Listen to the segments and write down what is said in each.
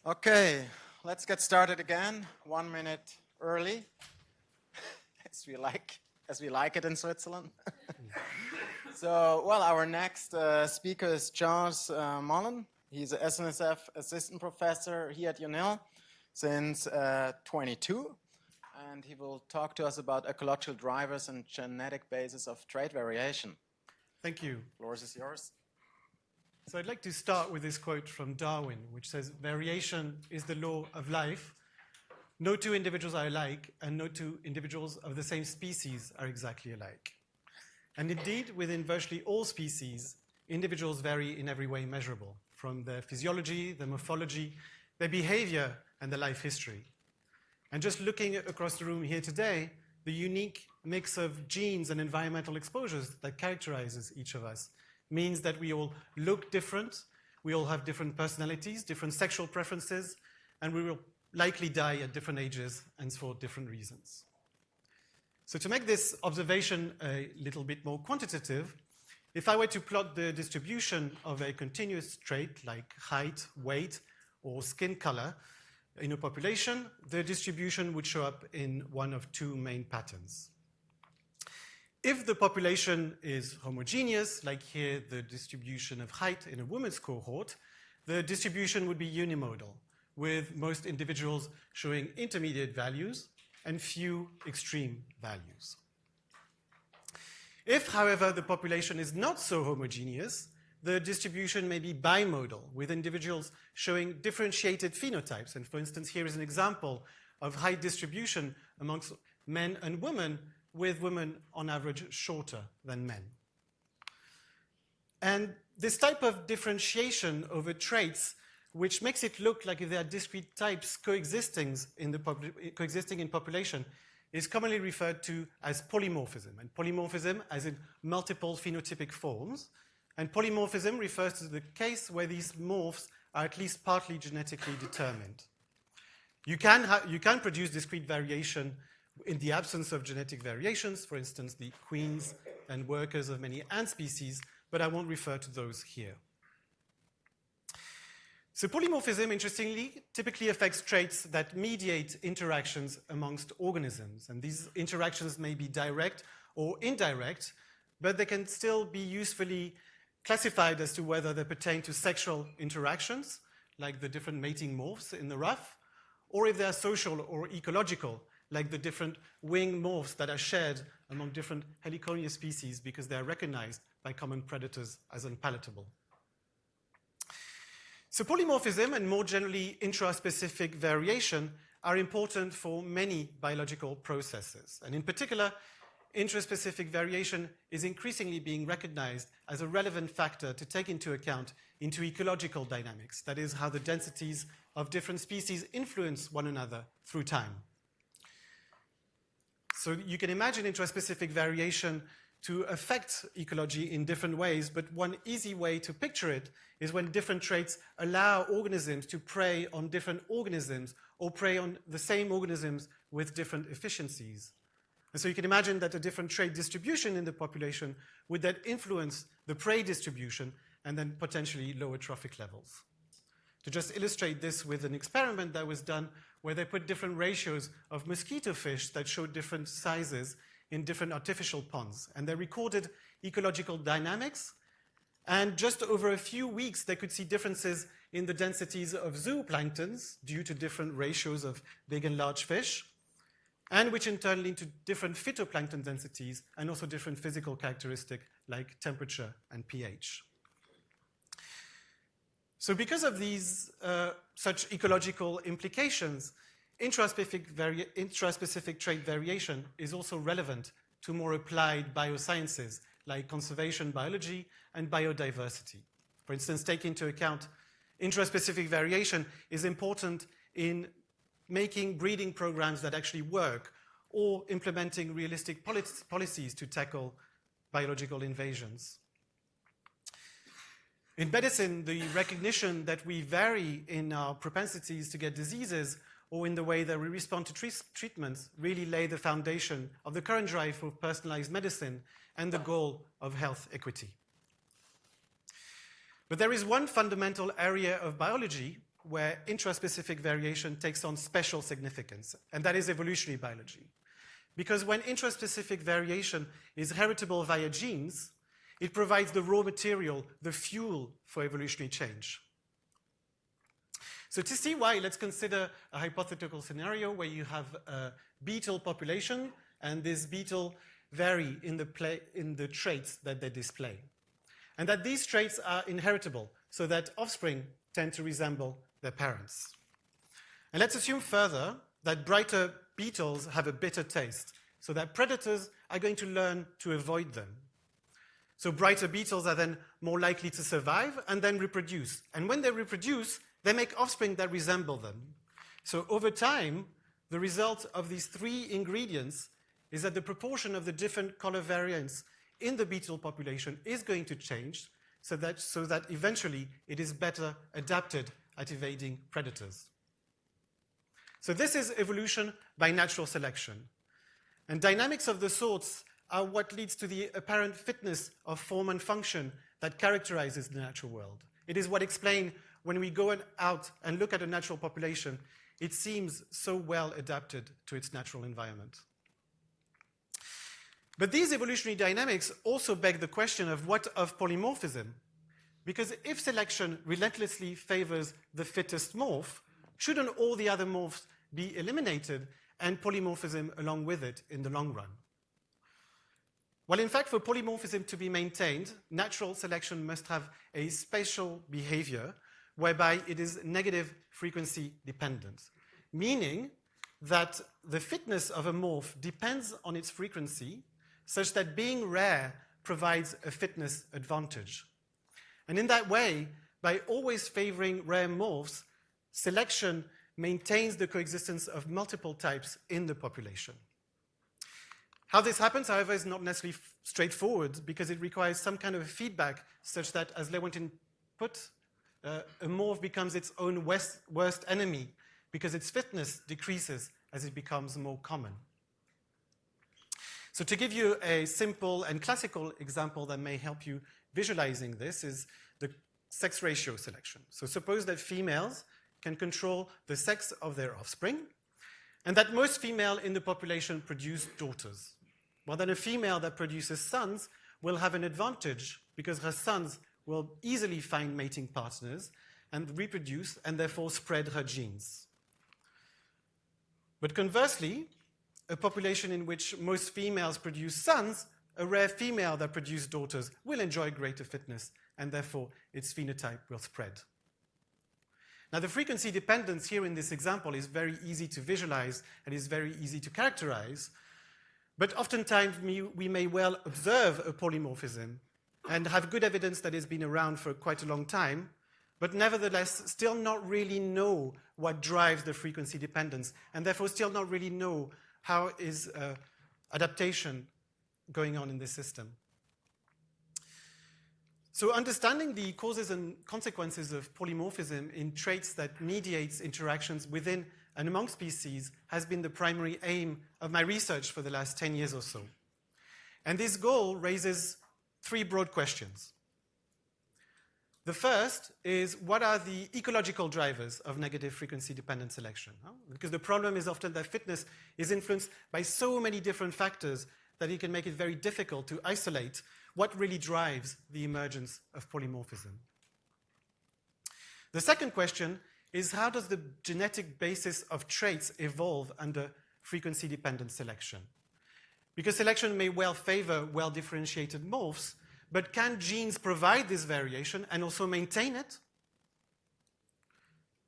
Okay, let's get started again. 1 minute early, as we like it in Switzerland. So, our next speaker is Charles Mullon. He's an SNSF assistant professor here at UNIL since 22, and he will talk to us about ecological drivers and genetic basis of trait variation. Thank you. The floor is yours. So I'd like to start with this quote from Darwin, which says, "Variation is the law of life. No two individuals are alike, and no two individuals of the same species are exactly alike." And indeed, within virtually all species, individuals vary in every way measurable, from their physiology, their morphology, their behavior, and their life history. And just looking across the room here today, the unique mix of genes and environmental exposures that characterizes each of us means that we all look different, we all have different personalities, different sexual preferences, and we will likely die at different ages and for different reasons. So to make this observation a little bit more quantitative, if I were to plot the distribution of a continuous trait like height, weight, or skin color in a population, the distribution would show up in one of two main patterns. If the population is homogeneous, like here the distribution of height in a woman's cohort, the distribution would be unimodal, with most individuals showing intermediate values and few extreme values. If, however, the population is not so homogeneous, the distribution may be bimodal, with individuals showing differentiated phenotypes. And for instance, here is an example of height distribution amongst men and women, with women on average shorter than men. And this type of differentiation over traits, which makes it look like if there are discrete types coexisting in population, is commonly referred to as polymorphism. And polymorphism as in multiple phenotypic forms. And polymorphism refers to the case where these morphs are at least partly genetically determined. You can produce discrete variation in the absence of genetic variations, for instance, the queens and workers of many ant species, but I won't refer to those here. So polymorphism, interestingly, typically affects traits that mediate interactions amongst organisms. And these interactions may be direct or indirect, but they can still be usefully classified as to whether they pertain to sexual interactions, like the different mating morphs in the rough, or if they are social or ecological, like the different wing morphs that are shared among different heliconia species because they are recognized by common predators as unpalatable. So polymorphism and more generally intraspecific variation are important for many biological processes. And in particular, intraspecific variation is increasingly being recognized as a relevant factor to take into account into ecological dynamics, that is, how the densities of different species influence one another through time. So you can imagine intraspecific variation to affect ecology in different ways, but one easy way to picture it is when different traits allow organisms to prey on different organisms or prey on the same organisms with different efficiencies. And so you can imagine that a different trait distribution in the population would then influence the prey distribution and then potentially lower trophic levels. To just illustrate this with an experiment that was done where they put different ratios of mosquito fish that showed different sizes in different artificial ponds. And they recorded ecological dynamics. And just over a few weeks, they could see differences in the densities of zooplanktons due to different ratios of big and large fish, and which in turn lead to different phytoplankton densities and also different physical characteristics like temperature and pH. So because of these such ecological implications, intraspecific trait variation is also relevant to more applied biosciences like conservation biology and biodiversity. For instance, take into account intraspecific variation is important in making breeding programs that actually work or implementing realistic policies to tackle biological invasions. In medicine, the recognition that we vary in our propensities to get diseases or in the way that we respond to treatments really lay the foundation of the current drive for personalized medicine and the goal of health equity. But there is one fundamental area of biology where intraspecific variation takes on special significance, and that is evolutionary biology. Because when intraspecific variation is heritable via genes, it provides the raw material, the fuel for evolutionary change. So to see why, let's consider a hypothetical scenario where you have a beetle population, and this beetle vary in the traits that they display. And that these traits are inheritable, so that offspring tend to resemble their parents. And let's assume further that brighter beetles have a bitter taste, so that predators are going to learn to avoid them. So brighter beetles are then more likely to survive and then reproduce. And when they reproduce, they make offspring that resemble them. So over time, the result of these three ingredients is that the proportion of the different color variants in the beetle population is going to change so that eventually it is better adapted at evading predators. So this is evolution by natural selection. And dynamics of the sorts are what leads to the apparent fitness of form and function that characterizes the natural world. It is what explains when we go out and look at a natural population, it seems so well adapted to its natural environment. But these evolutionary dynamics also beg the question of what of polymorphism? Because if selection relentlessly favors the fittest morph, shouldn't all the other morphs be eliminated and polymorphism along with it in the long run? Well, in fact, for polymorphism to be maintained, natural selection must have a spatial behavior whereby it is negative frequency dependent, meaning that the fitness of a morph depends on its frequency, such that being rare provides a fitness advantage. And in that way, by always favoring rare morphs, selection maintains the coexistence of multiple types in the population. How this happens, however, is not necessarily straightforward because it requires some kind of feedback such that, as Lewontin put, a morph becomes its own worst enemy because its fitness decreases as it becomes more common. So to give you a simple and classical example that may help you visualizing this is the sex ratio selection. So suppose that females can control the sex of their offspring and that most females in the population produce daughters. Well, then a female that produces sons will have an advantage because her sons will easily find mating partners and reproduce and therefore spread her genes. But conversely, a population in which most females produce sons, a rare female that produces daughters will enjoy greater fitness and therefore its phenotype will spread. Now the frequency dependence here in this example is very easy to visualize and is very easy to characterize, but oftentimes we may well observe a polymorphism and have good evidence that it's been around for quite a long time, but nevertheless still not really know what drives the frequency dependence and therefore still not really know how is adaptation going on in this system. So understanding the causes and consequences of polymorphism in traits that mediates interactions within and among species has been the primary aim of my research for the last 10 years or so. And this goal raises three broad questions. The first is, what are the ecological drivers of negative frequency dependent selection? Because the problem is often that fitness is influenced by so many different factors that it can make it very difficult to isolate what really drives the emergence of polymorphism. The second question is, how does the genetic basis of traits evolve under frequency dependent selection? Because selection may well favor well-differentiated morphs, but can genes provide this variation and also maintain it?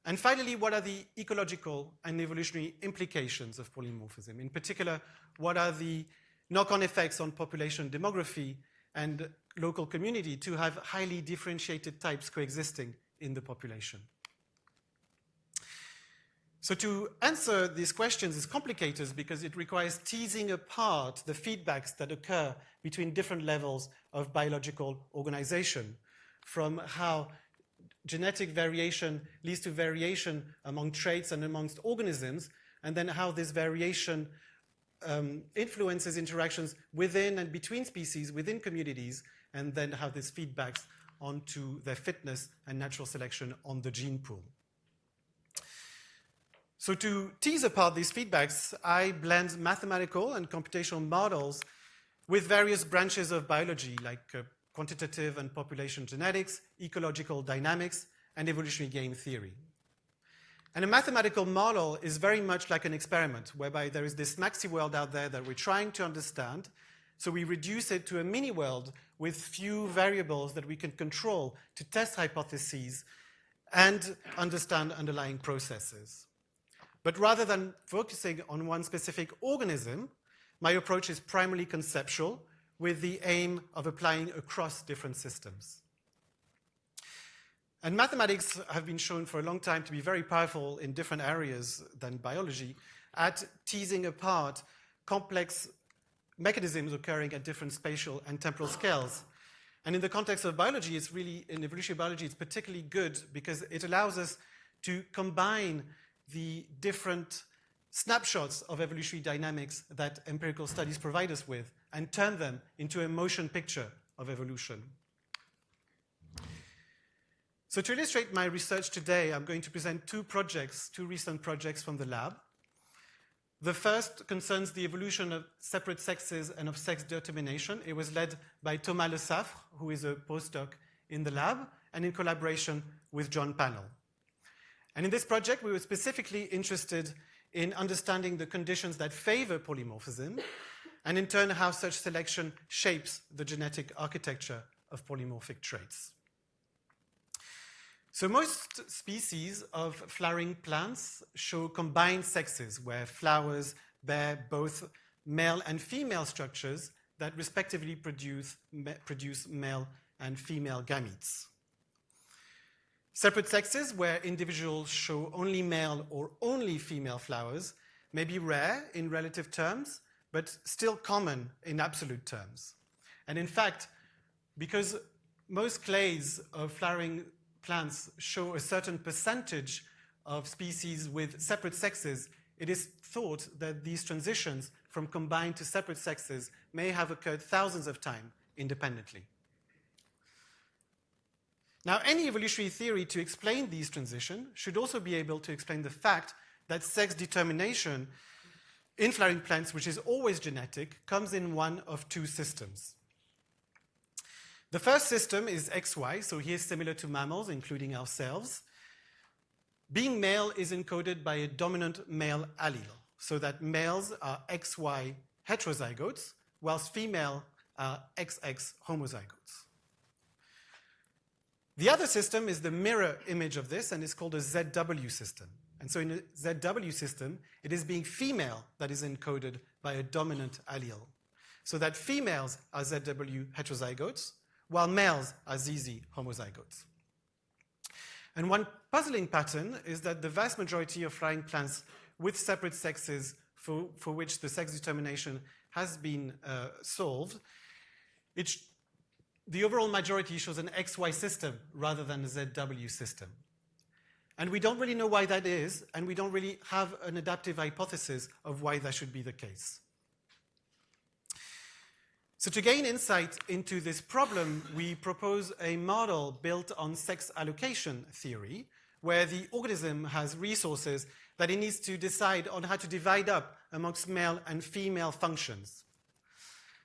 And finally, what are the ecological and evolutionary implications of polymorphism? In particular, what are the knock-on effects on population demography and local community to have highly differentiated types coexisting in the population? So to answer these questions is complicated because it requires teasing apart the feedbacks that occur between different levels of biological organization, from how genetic variation leads to variation among traits and amongst organisms, and then how this variation influences interactions within and between species, within communities, and then how this feedbacks onto their fitness and natural selection on the gene pool. So to tease apart these feedbacks, I blend mathematical and computational models with various branches of biology, like quantitative and population genetics, ecological dynamics, and evolutionary game theory. And a mathematical model is very much like an experiment, whereby there is this maxi world out there that we're trying to understand, so we reduce it to a mini world with few variables that we can control to test hypotheses and understand underlying processes. But rather than focusing on one specific organism, my approach is primarily conceptual, with the aim of applying across different systems. And mathematics have been shown for a long time to be very powerful in different areas than biology at teasing apart complex mechanisms occurring at different spatial and temporal scales. And in the context of biology, it's really, in evolutionary biology, it's particularly good because it allows us to combine the different snapshots of evolutionary dynamics that empirical studies provide us with and turn them into a motion picture of evolution. So to illustrate my research today, I'm going to present two recent projects from the lab. The first concerns the evolution of separate sexes and of sex determination. It was led by Thomas Le Saffre, who is a postdoc in the lab, and in collaboration with John Pannell. And in this project, we were specifically interested in understanding the conditions that favor polymorphism, and in turn, how such selection shapes the genetic architecture of polymorphic traits. So most species of flowering plants show combined sexes, where flowers bear both male and female structures that respectively produce male and female gametes. Separate sexes, where individuals show only male or only female flowers, may be rare in relative terms, but still common in absolute terms. And in fact, because most clades of flowering plants show a certain percentage of species with separate sexes, it is thought that these transitions from combined to separate sexes may have occurred thousands of times independently. Now, any evolutionary theory to explain these transitions should also be able to explain the fact that sex determination in flowering plants, which is always genetic, comes in one of two systems. The first system is XY, so here similar to mammals, including ourselves. Being male is encoded by a dominant male allele, so that males are XY heterozygotes, whilst female are XX homozygotes. The other system is the mirror image of this, and it's called a ZW system. And so in a ZW system, it is being female that is encoded by a dominant allele, so that females are ZW heterozygotes, while males are ZZ homozygotes. And one puzzling pattern is that the vast majority of flowering plants with separate sexes for which the sex determination has been solved, the overall majority shows an XY system rather than a ZW system. And we don't really know why that is, and we don't really have an adaptive hypothesis of why that should be the case. So to gain insight into this problem, we propose a model built on sex allocation theory, where the organism has resources that it needs to decide on how to divide up amongst male and female functions.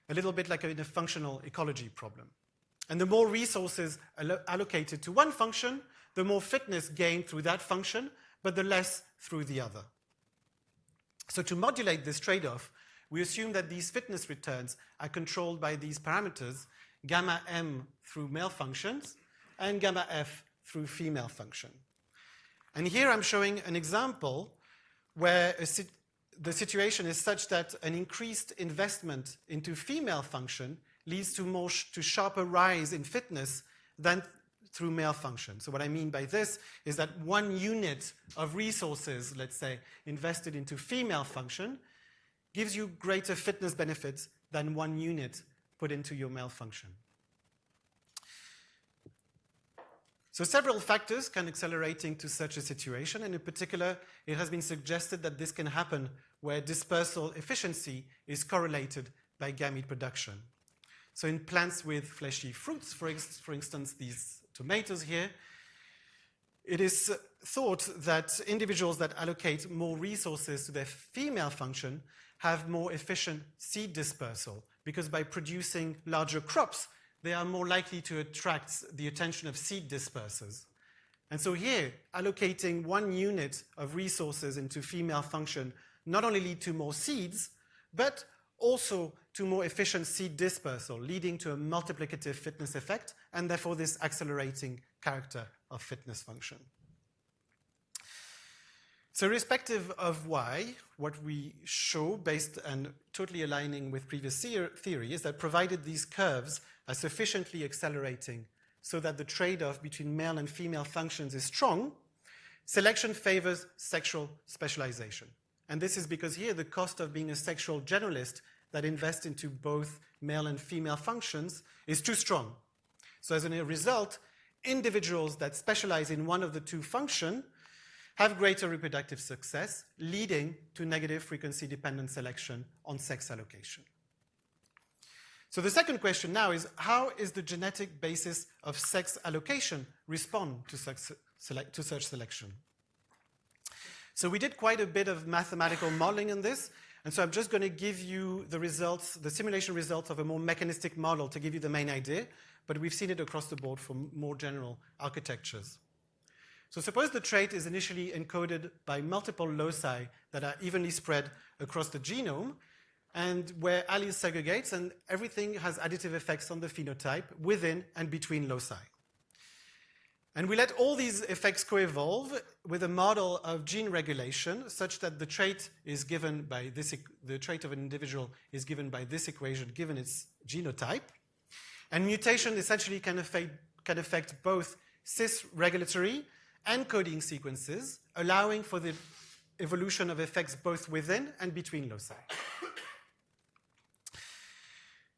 A little bit like in a functional ecology problem. And the more resources allocated to one function, the more fitness gained through that function, but the less through the other. So to modulate this trade-off, we assume that these fitness returns are controlled by these parameters, gamma m through male functions and gamma f through female function. And here I'm showing an example where the situation is such that an increased investment into female function leads to sharper rise in fitness than through male function. So what I mean by this is that 1 unit of resources, let's say, invested into female function gives you greater fitness benefits than 1 unit put into your male function. So several factors can accelerate into such a situation, and in particular, it has been suggested that this can happen where dispersal efficiency is correlated by gamete production. So in plants with fleshy fruits, for instance, these tomatoes here, it is thought that individuals that allocate more resources to their female function have more efficient seed dispersal, because by producing larger crops, they are more likely to attract the attention of seed dispersers. And so here, allocating 1 unit of resources into female function not only lead to more seeds, but also to more efficient seed dispersal, leading to a multiplicative fitness effect, and therefore this accelerating character of fitness function. So irrespective of why, what we show, based and totally aligning with previous theory, is that provided these curves are sufficiently accelerating so that the trade-off between male and female functions is strong, selection favors sexual specialization. And this is because here the cost of being a sexual generalist that invests into both male and female functions is too strong. So as a result, individuals that specialize in one of the two functions have greater reproductive success, leading to negative frequency-dependent selection on sex allocation. So the second question now is, how is the genetic basis of sex allocation respond to such selection? So we did quite a bit of mathematical modeling in this, and so I'm just going to give you the results, the simulation results of a more mechanistic model to give you the main idea, but we've seen it across the board for more general architectures. So suppose the trait is initially encoded by multiple loci that are evenly spread across the genome, and where alleles segregates, and everything has additive effects on the phenotype within and between loci. And we let all these effects co-evolve with a model of gene regulation such that the trait is given by this, the trait of an individual is given by this equation given its genotype. And mutation essentially can affect both cis-regulatory and coding sequences, allowing for the evolution of effects both within and between loci.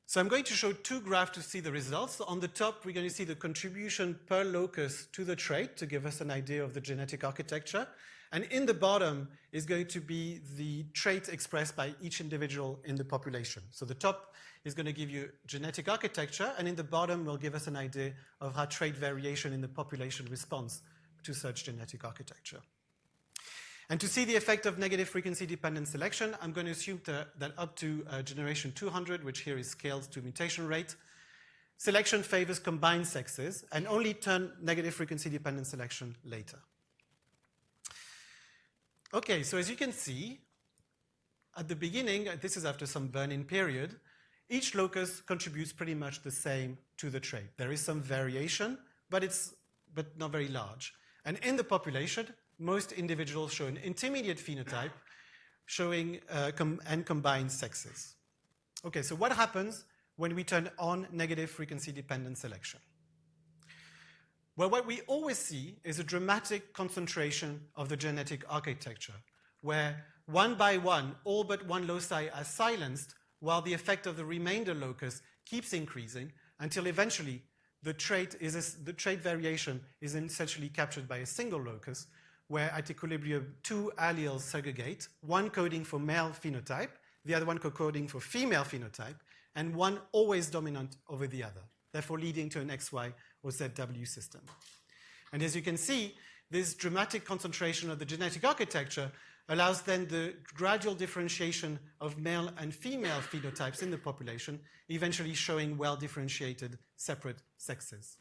So I'm going to show 2 graphs to see the results. So on the top, we're going to see the contribution per locus to the trait to give us an idea of the genetic architecture. And in the bottom is going to be the trait expressed by each individual in the population. So the top is going to give you genetic architecture, and in the bottom will give us an idea of how trait variation in the population responds to such genetic architecture. And to see the effect of negative frequency-dependent selection, I'm going to assume that up to generation 200, which here is scaled to mutation rate, selection favors combined sexes and only turn negative frequency-dependent selection later. Okay, so as you can see, at the beginning, this is after some burn-in period, each locus contributes pretty much the same to the trait. There is some variation, but not very large. And in the population, most individuals show an intermediate phenotype showing and combined sexes. Okay, so what happens when we turn on negative frequency-dependent selection? Well, what we always see is a dramatic concentration of the genetic architecture, where one by one, all but one loci are silenced, while the effect of the remainder locus keeps increasing until eventually the trait variation is essentially captured by a single locus, where at equilibrium 2 alleles segregate, one coding for male phenotype, the other one coding for female phenotype, and one always dominant over the other, therefore leading to an XY or ZW system. And as you can see, this dramatic concentration of the genetic architecture allows then the gradual differentiation of male and female phenotypes in the population, eventually showing well-differentiated separate sexes.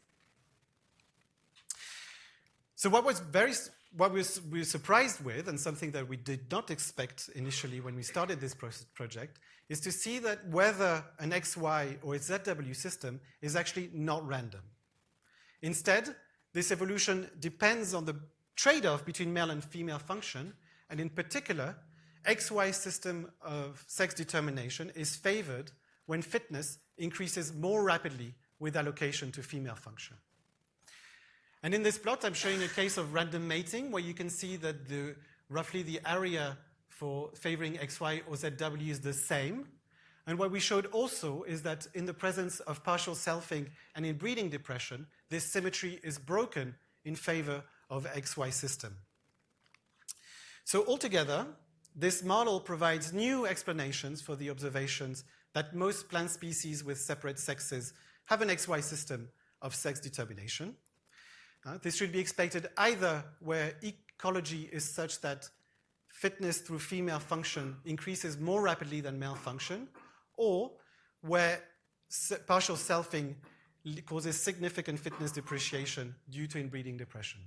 So what we were surprised with, and something that we did not expect initially when we started this project, is to see that whether an XY or a ZW system is actually not random. Instead, this evolution depends on the trade-off between male and female function, and in particular, XY system of sex determination is favored when fitness increases more rapidly with allocation to female function. And in this plot, I'm showing a case of random mating, where you can see that roughly the area for favoring XY or ZW is the same. And what we showed also is that in the presence of partial selfing and in breeding depression, this symmetry is broken in favor of XY system. So altogether, this model provides new explanations for the observations that most plant species with separate sexes have an XY system of sex determination. This should be expected either where ecology is such that fitness through female function increases more rapidly than male function, or where partial selfing causes significant fitness depreciation due to inbreeding depression.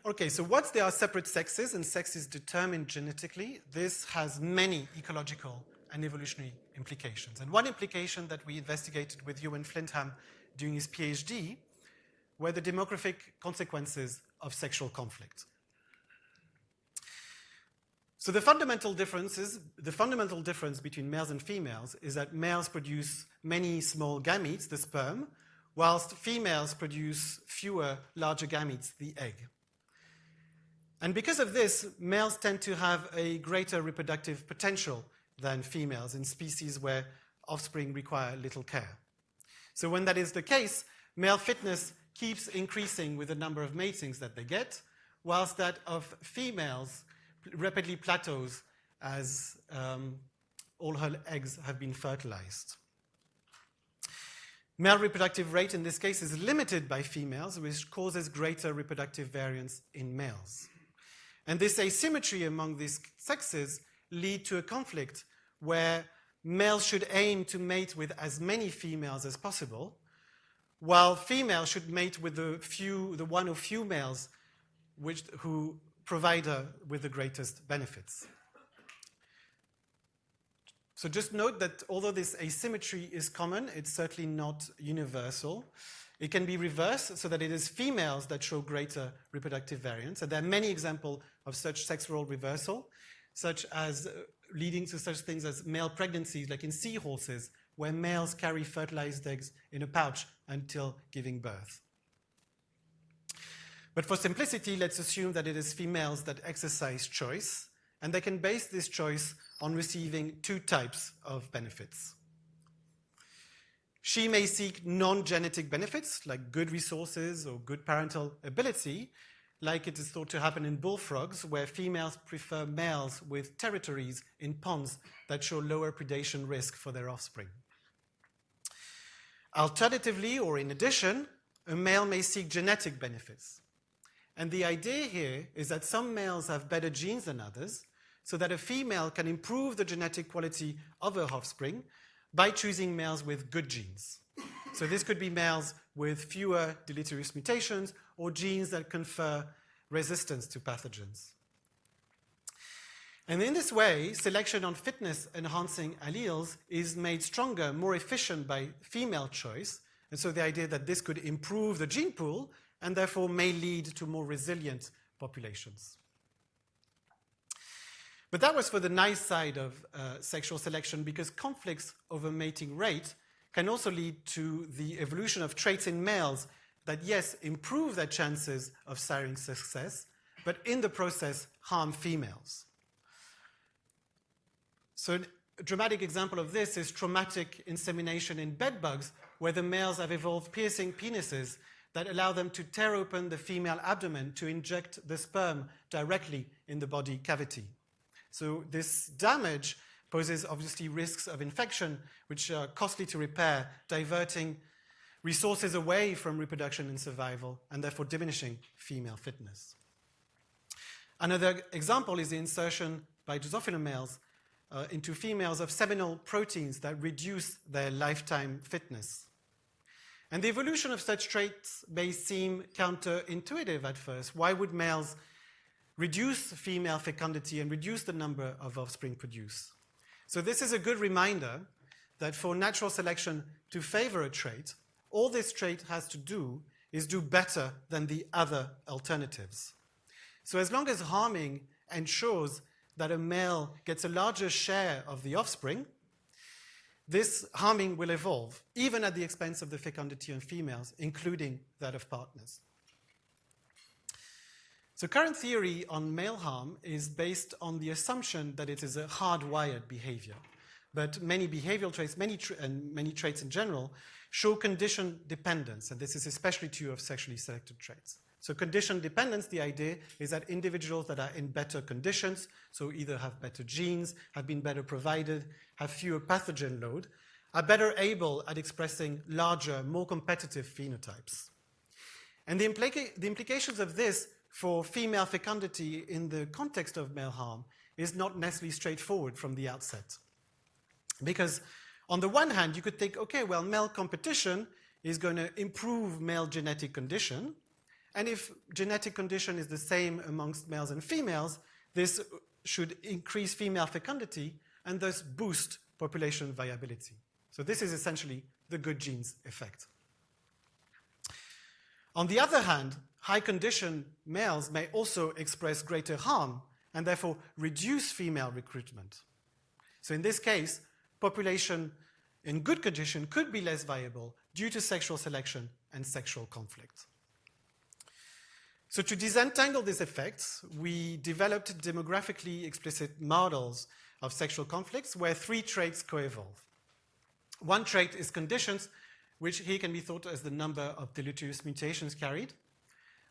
Okay, so once there are separate sexes and sex is determined genetically, this has many ecological and evolutionary implications. And one implication that we investigated with Ewan Flintham during his PhD were the demographic consequences of sexual conflict. So the fundamental difference between males and females is that males produce many small gametes, the sperm, whilst females produce fewer larger gametes, the egg. And because of this, males tend to have a greater reproductive potential than females in species where offspring require little care. So when that is the case, male fitness keeps increasing with the number of matings that they get, whilst that of females rapidly plateaus as all her eggs have been fertilized. Male reproductive rate in this case is limited by females, which causes greater reproductive variance in males. And this asymmetry among these sexes lead to a conflict where males should aim to mate with as many females as possible, while females should mate with the one or few males who provide her with the greatest benefits. So just note that although this asymmetry is common, it's certainly not universal. It can be reversed so that it is females that show greater reproductive variance. And there are many examples of such sex role reversal, such as leading to such things as male pregnancies, like in seahorses, where males carry fertilized eggs in a pouch until giving birth. But for simplicity, let's assume that it is females that exercise choice, and they can base this choice on receiving two types of benefits. She may seek non-genetic benefits, like good resources or good parental ability, like it is thought to happen in bullfrogs, where females prefer males with territories in ponds that show lower predation risk for their offspring. Alternatively, or in addition, a male may seek genetic benefits. And the idea here is that some males have better genes than others, so that a female can improve the genetic quality of her offspring by choosing males with good genes. So this could be males with fewer deleterious mutations or genes that confer resistance to pathogens. And in this way, selection on fitness-enhancing alleles is made stronger, more efficient by female choice. And so the idea that this could improve the gene pool and therefore may lead to more resilient populations. But that was for the nice side of sexual selection, because conflicts over mating rate can also lead to the evolution of traits in males that, yes, improve their chances of siring success, but in the process harm females. So a dramatic example of this is traumatic insemination in bedbugs, where the males have evolved piercing penises that allow them to tear open the female abdomen to inject the sperm directly in the body cavity. So this damage poses obviously risks of infection, which are costly to repair, diverting resources away from reproduction and survival, and therefore diminishing female fitness. Another example is the insertion by Drosophila males into females of seminal proteins that reduce their lifetime fitness. And the evolution of such traits may seem counterintuitive at first. Why would males reduce female fecundity and reduce the number of offspring produced? So this is a good reminder that for natural selection to favor a trait, all this trait has to do is do better than the other alternatives. So as long as harming ensures that a male gets a larger share of the offspring, this harming will evolve, even at the expense of the fecundity of females, including that of partners. So current theory on male harm is based on the assumption that it is a hardwired behavior. But many behavioral traits, and many traits in general, show condition dependence, and this is especially true of sexually selected traits. So condition dependence, the idea is that individuals that are in better conditions, so either have better genes, have been better provided, have fewer pathogen load, are better able at expressing larger, more competitive phenotypes. And the implications of this for female fecundity in the context of male harm is not necessarily straightforward from the outset. Because on the one hand, you could think, okay, well, male competition is going to improve male genetic condition. And if genetic condition is the same amongst males and females, this should increase female fecundity and thus boost population viability. So this is essentially the good genes effect. On the other hand, high condition males may also express greater harm and therefore reduce female recruitment. So in this case, population in good condition could be less viable due to sexual selection and sexual conflict. So to disentangle these effects, we developed demographically explicit models of sexual conflicts where three traits co-evolve. One trait is conditions, which here can be thought as the number of deleterious mutations carried.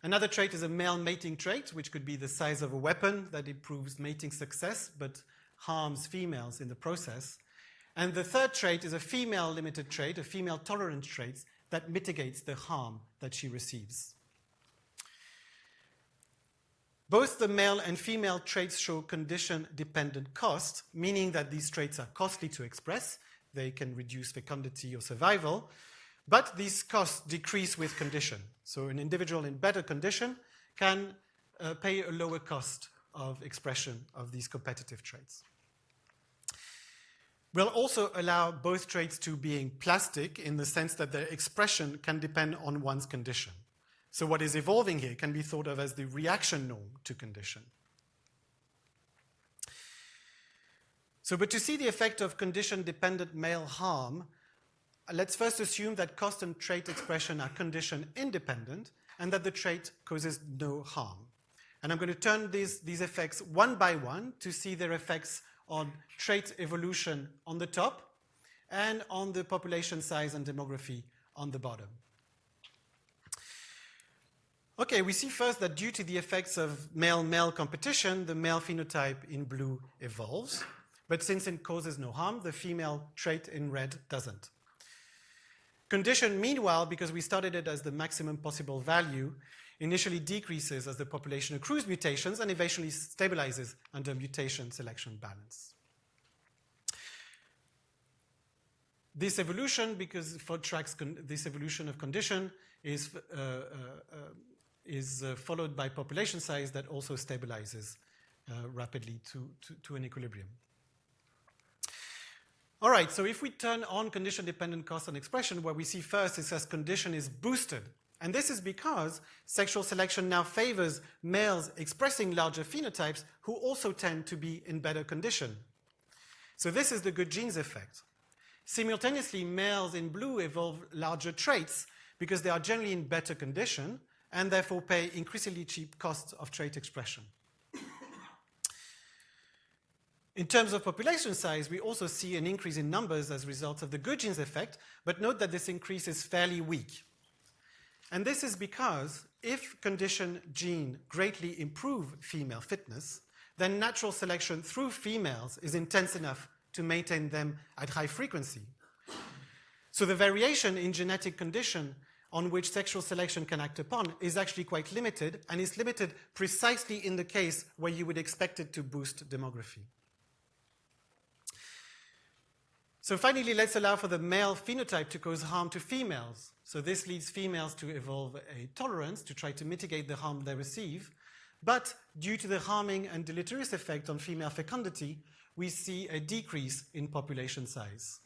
Another trait is a male mating trait, which could be the size of a weapon that improves mating success but harms females in the process. And the third trait is a female-limited trait, a female-tolerant trait that mitigates the harm that she receives. Both the male and female traits show condition-dependent cost, meaning that these traits are costly to express. They can reduce fecundity or survival, but these costs decrease with condition. So an individual in better condition can pay a lower cost of expression of these competitive traits. We'll also allow both traits to being plastic in the sense that their expression can depend on one's condition. So what is evolving here can be thought of as the reaction norm to condition. But to see the effect of condition-dependent male harm, let's first assume that cost and trait expression are condition-independent and that the trait causes no harm. And I'm going to turn these effects one by one to see their effects on trait evolution on the top and on the population size and demography on the bottom. Okay, we see first that due to the effects of male-male competition, the male phenotype in blue evolves. But since it causes no harm, the female trait in red doesn't. Condition, meanwhile, because we started it as the maximum possible value, initially decreases as the population accrues mutations and eventually stabilizes under mutation selection balance. This evolution, because for tracks this evolution of condition, is followed by population size that also stabilizes rapidly to an equilibrium. All right, so if we turn on condition-dependent cost and expression, what we see first is as condition is boosted. And this is because sexual selection now favors males expressing larger phenotypes who also tend to be in better condition. So this is the good genes effect. Simultaneously, males in blue evolve larger traits because they are generally in better condition and therefore pay increasingly cheap costs of trait expression. In terms of population size, we also see an increase in numbers as a result of the good genes effect, but note that this increase is fairly weak. And this is because if condition gene greatly improve female fitness, then natural selection through females is intense enough to maintain them at high frequency. So the variation in genetic condition on which sexual selection can act upon is actually quite limited, and is limited precisely in the case where you would expect it to boost demography. So finally, let's allow for the male phenotype to cause harm to females. So this leads females to evolve a tolerance to try to mitigate the harm they receive. But due to the harming and deleterious effect on female fecundity, we see a decrease in population size.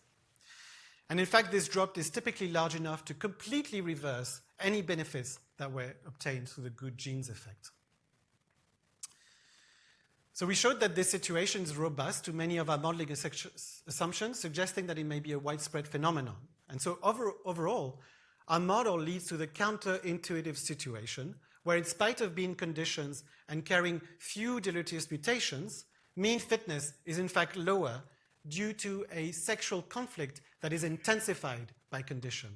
And in fact, this drop is typically large enough to completely reverse any benefits that were obtained through the good genes effect. So we showed that this situation is robust to many of our modeling assumptions, suggesting that it may be a widespread phenomenon. And so overall, our model leads to the counterintuitive situation where, in spite of being conditions and carrying few deleterious mutations, mean fitness is in fact lower due to a sexual conflict that is intensified by condition.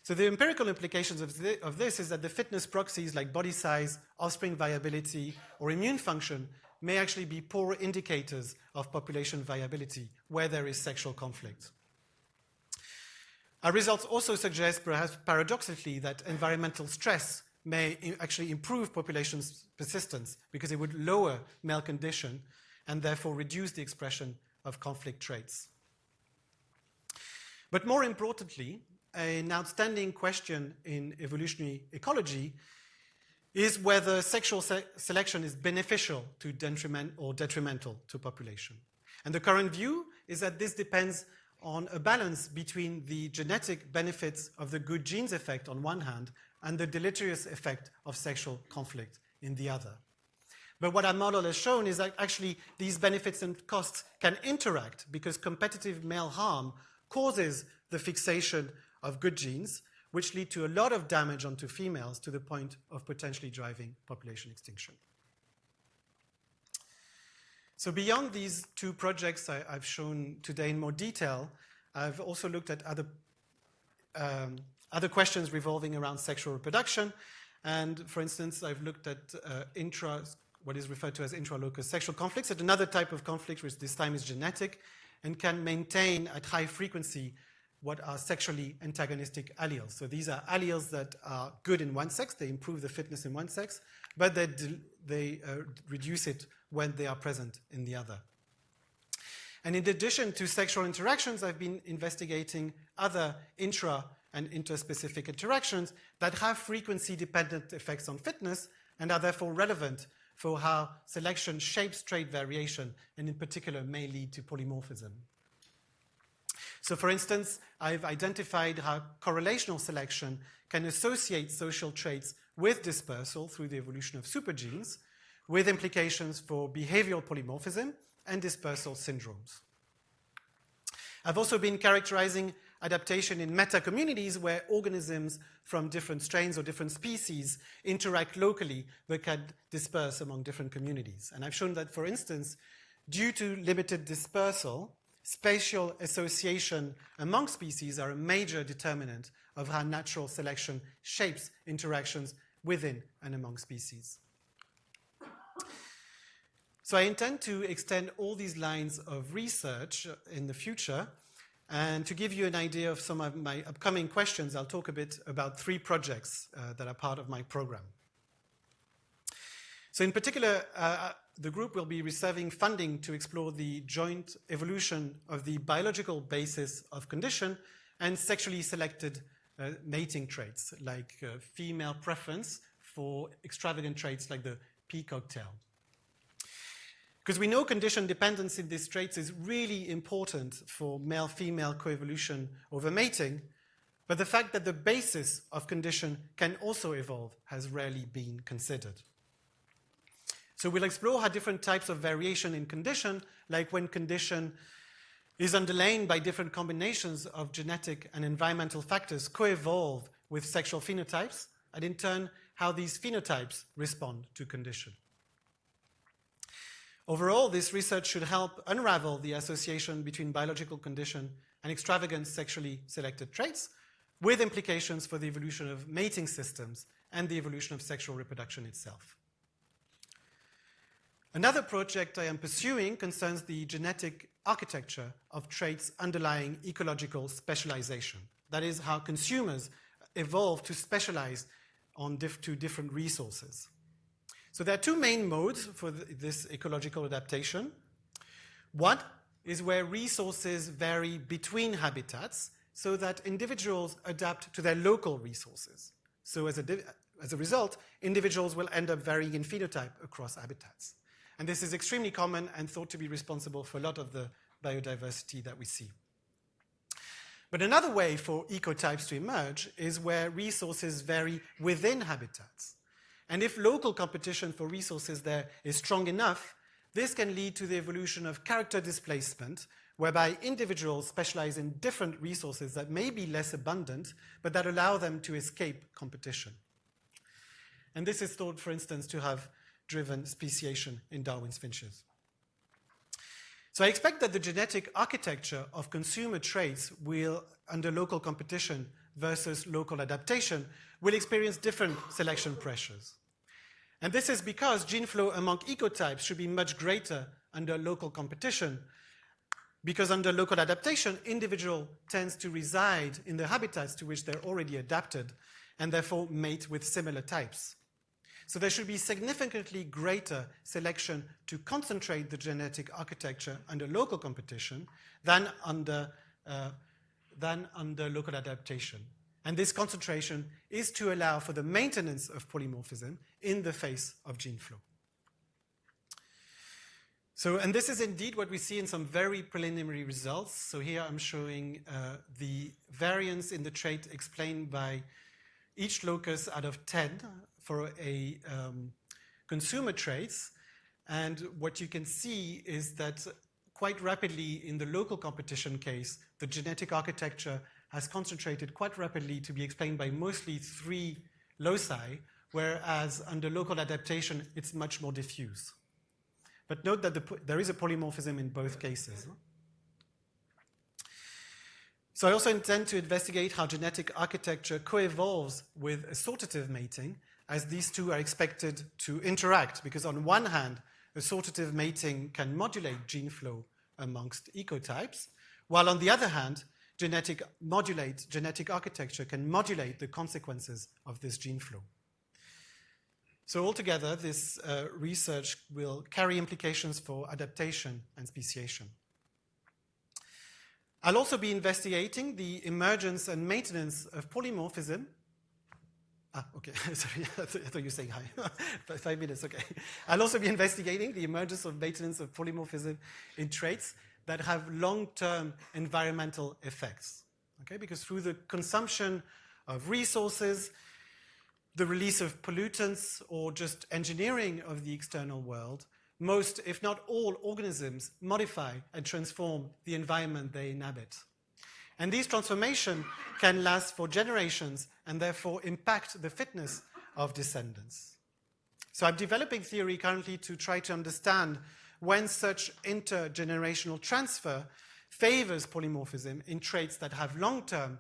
So the empirical implications of this is that the fitness proxies like body size, offspring viability, or immune function may actually be poor indicators of population viability where there is sexual conflict. Our results also suggest, perhaps paradoxically, that environmental stress may actually improve population persistence because it would lower male condition and therefore reduce the expression of conflict traits. But more importantly, an outstanding question in evolutionary ecology is whether sexual selection is beneficial to detrimental to population. And the current view is that this depends on a balance between the genetic benefits of the good genes effect on one hand and the deleterious effect of sexual conflict in the other. But what our model has shown is that actually these benefits and costs can interact because competitive male harm causes the fixation of good genes, which lead to a lot of damage onto females to the point of potentially driving population extinction. So beyond these two projects I've shown today in more detail, I've also looked at other questions revolving around sexual reproduction. And for instance, I've looked at what is referred to as intra-locus sexual conflicts, at another type of conflict, which this time is genetic, and can maintain at high frequency what are sexually antagonistic alleles. So these are alleles that are good in one sex, they improve the fitness in one sex, but they reduce it when they are present in the other. And in addition to sexual interactions, I've been investigating other intra- and interspecific interactions that have frequency-dependent effects on fitness and are therefore relevant for how selection shapes trait variation and in particular may lead to polymorphism. So for instance, I've identified how correlational selection can associate social traits with dispersal through the evolution of supergenes, with implications for behavioral polymorphism and dispersal syndromes. I've also been characterizing adaptation in meta-communities where organisms from different strains or different species interact locally but can disperse among different communities. And I've shown that, for instance, due to limited dispersal, spatial association among species are a major determinant of how natural selection shapes interactions within and among species. So I intend to extend all these lines of research in the future, and to give you an idea of some of my upcoming questions, I'll talk a bit about three projects that are part of my program. So in particular, the group will be receiving funding to explore the joint evolution of the biological basis of condition and sexually selected mating traits, like female preference for extravagant traits like the peacock tail. Because we know condition dependence in these traits is really important for male-female coevolution over mating, but the fact that the basis of condition can also evolve has rarely been considered. So we'll explore how different types of variation in condition, like when condition is underlain by different combinations of genetic and environmental factors, co-evolve with sexual phenotypes, and in turn, how these phenotypes respond to condition. Overall, this research should help unravel the association between biological condition and extravagant sexually selected traits, with implications for the evolution of mating systems and the evolution of sexual reproduction itself. Another project I am pursuing concerns the genetic architecture of traits underlying ecological specialization. That is, how consumers evolve to specialize to different resources. So there are two main modes for this ecological adaptation. One is where resources vary between habitats so that individuals adapt to their local resources. So as a result, individuals will end up varying in phenotype across habitats. And this is extremely common and thought to be responsible for a lot of the biodiversity that we see. But another way for ecotypes to emerge is where resources vary within habitats. And if local competition for resources there is strong enough, this can lead to the evolution of character displacement, whereby individuals specialize in different resources that may be less abundant, but that allow them to escape competition. And this is thought, for instance, to have driven speciation in Darwin's finches. So I expect that the genetic architecture of consumer traits will, under local competition versus local adaptation, will experience different selection pressures. And this is because gene flow among ecotypes should be much greater under local competition, because under local adaptation, individual tends to reside in the habitats to which they're already adapted and therefore mate with similar types. So there should be significantly greater selection to concentrate the genetic architecture under local competition than under local adaptation. And this concentration is to allow for the maintenance of polymorphism in the face of gene flow. So, and this is indeed what we see in some very preliminary results. So here I'm showing the variance in the trait explained by each locus out of 10 for a consumer traits. And what you can see is that quite rapidly in the local competition case, the genetic architecture has concentrated quite rapidly to be explained by mostly 3 loci, whereas under local adaptation, it's much more diffuse. But note that there is a polymorphism in both cases. So I also intend to investigate how genetic architecture co-evolves with assortative mating, as these two are expected to interact, because on one hand, assortative mating can modulate gene flow amongst ecotypes, while on the other hand, genetic architecture can modulate the consequences of this gene flow. So altogether, this research will carry implications for adaptation and speciation. I'll also be investigating the emergence and maintenance of polymorphism. Okay, sorry, I thought you were saying hi. 5 minutes, okay. I'll also be investigating the emergence of maintenance of polymorphism in traits that have long-term environmental effects. Okay, because through the consumption of resources, the release of pollutants, or just engineering of the external world, most, if not all, organisms modify and transform the environment they inhabit. And these transformations can last for generations and therefore impact the fitness of descendants. So I'm developing theory currently to try to understand when such intergenerational transfer favors polymorphism in traits that have long-term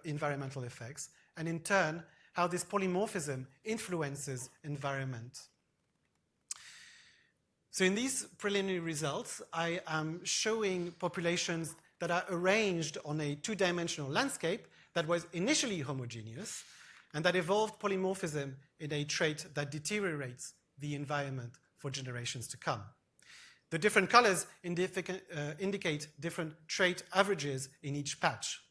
environmental effects, and in turn, how this polymorphism influences environment. So in these preliminary results, I am showing populations that are arranged on a 2-dimensional landscape that was initially homogeneous and that evolved polymorphism in a trait that deteriorates the environment for generations to come. The different colors indicate different trait averages in each patch.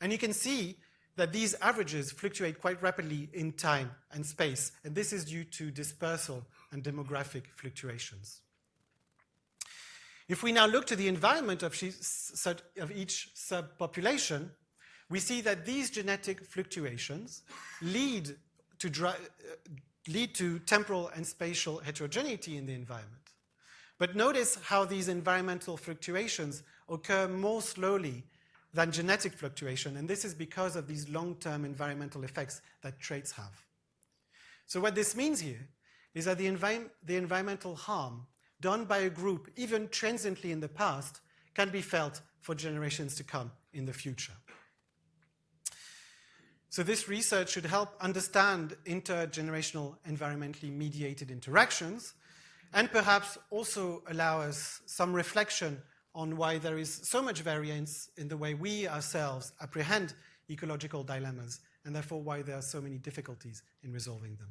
And you can see that these averages fluctuate quite rapidly in time and space, and this is due to dispersal and demographic fluctuations. If we now look to the environment of each subpopulation, we see that these genetic fluctuations lead to temporal and spatial heterogeneity in the environment. But notice how these environmental fluctuations occur more slowly than genetic fluctuation, and this is because of these long-term environmental effects that traits have. So what this means here is that the environmental harm done by a group, even transiently in the past, can be felt for generations to come in the future. So this research should help understand intergenerational environmentally mediated interactions, and perhaps also allow us some reflection on why there is so much variance in the way we ourselves apprehend ecological dilemmas, and therefore why there are so many difficulties in resolving them.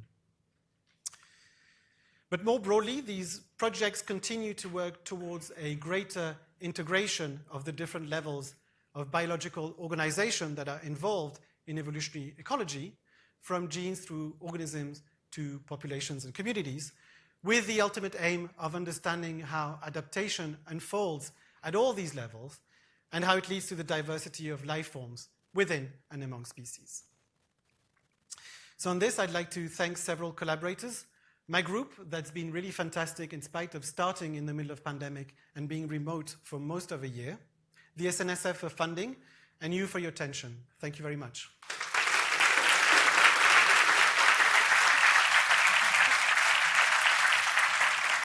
But more broadly, these projects continue to work towards a greater integration of the different levels of biological organization that are involved in evolutionary ecology, from genes through organisms to populations and communities, with the ultimate aim of understanding how adaptation unfolds at all these levels, and how it leads to the diversity of life forms within and among species. So on this, I'd like to thank several collaborators. My group, that's been really fantastic in spite of starting in the middle of pandemic and being remote for most of a year. The SNSF for funding, and you for your attention. Thank you very much.